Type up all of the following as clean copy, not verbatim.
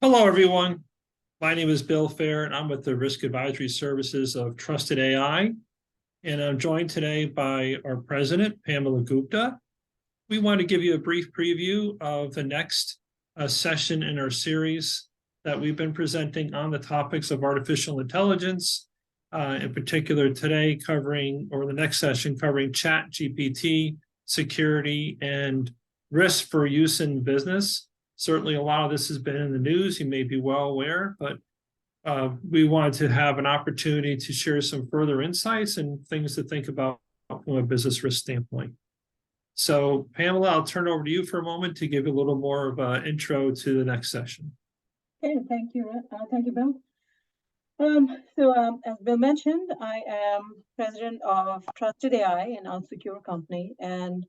Hello, everyone. My name is Bill Fair, and I'm with the Risk Advisory Services of Trusted AI. And I'm joined today by our president, Pamela Gupta. We want to give you a brief preview of the next session in our series that we've been presenting on the topics of artificial intelligence, in particular today or the next session covering ChatGPT, security, and risk for use in business. Certainly, a lot of this has been in the news. You may be well aware, but we wanted to have an opportunity to share some further insights and things to think about from a business risk standpoint. So, Pamela, I'll turn it over to you for a moment to give a little more of an intro to the next session. Okay, thank you, Bill. As Bill mentioned, I am president of Trusted AI, an outsecure company, and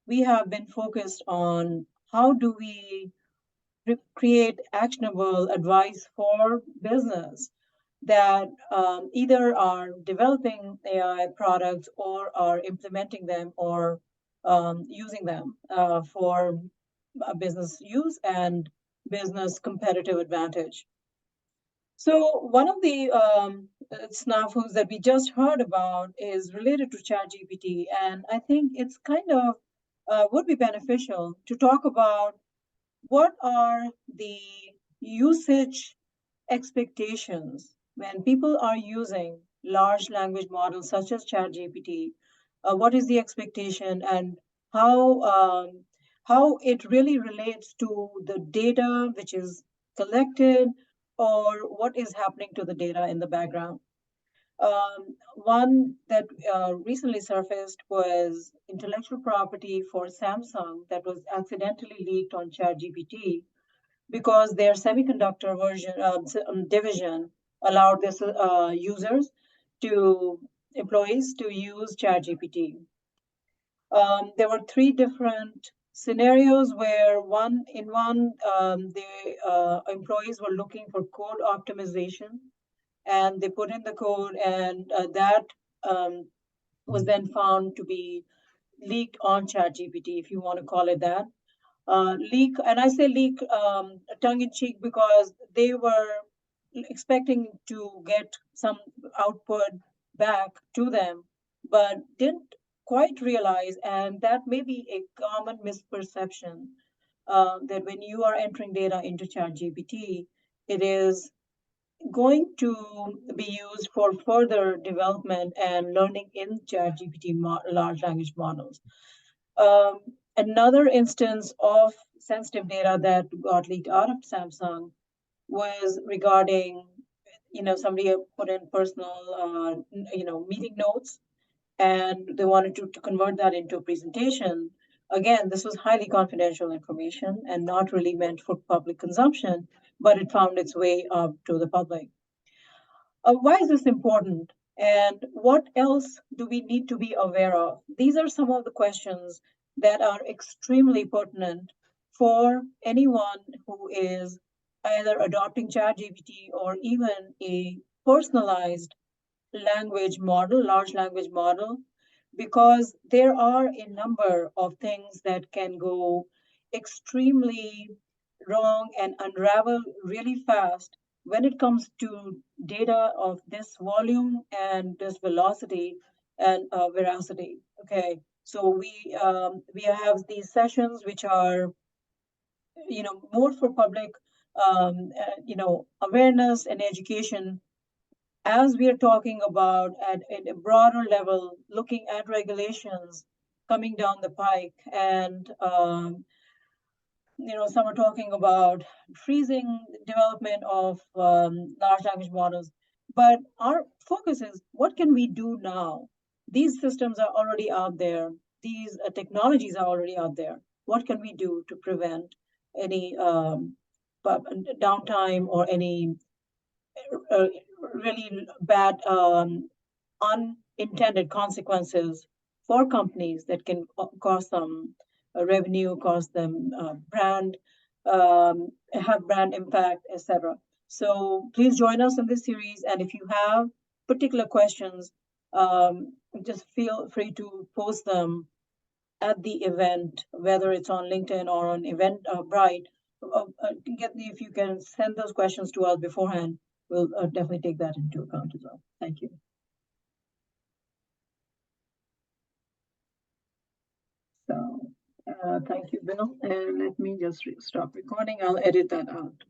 we have been focused on how do we create actionable advice for business that either are developing AI products or are implementing them or using them for business use and business competitive advantage. So one of the snafus that we just heard about is related to ChatGPT, and I think it's kind of would be beneficial to talk about what are the usage expectations when people are using large language models such as ChatGPT. What is the expectation and how how it really relates to the data which is collected or what is happening to the data in the background. One that recently surfaced was intellectual property for Samsung that was accidentally leaked on ChatGPT because their semiconductor division allowed this employees to use ChatGPT. There were three different scenarios where the employees were looking for code optimization, and they put in the code, and that was then found to be leaked on ChatGPT, if you want to call it that. Leak, and I say leak tongue in cheek because they were expecting to get some output back to them, but didn't quite realize, and that may be a common misperception, that when you are entering data into ChatGPT, it is going to be used for further development and learning in ChatGPT large language models. Another instance of sensitive data that got leaked out of Samsung was regarding, somebody put in personal, meeting notes, and they wanted to convert that into a presentation. Again, this was highly confidential information and not really meant for public consumption, but it found its way up to the public. Why is this important? And what else do we need to be aware of? These are some of the questions that are extremely pertinent for anyone who is either adopting ChatGPT or even a personalized language model, large language model, because there are a number of things that can go extremely wrong and unravel really fast when it comes to data of this volume and this velocity and veracity. Okay, so we have these sessions which are more for public awareness and education as we are talking about at a broader level, looking at regulations coming down the pike, and some are talking about freezing development of large language models. But our focus is what can we do now? These systems are already out there. These technologies are already out there. What can we do to prevent any downtime or any really bad unintended consequences for companies that can cost them revenue, cost them brand, have brand impact, etc. So please join us in this series, and if you have particular questions, just feel free to post them at the event, whether it's on LinkedIn or on Eventbrite, if you can send those questions to us beforehand, we'll definitely take that into account as well. Thank you. So, thank you, Bill. And let me just stop recording. I'll edit that out.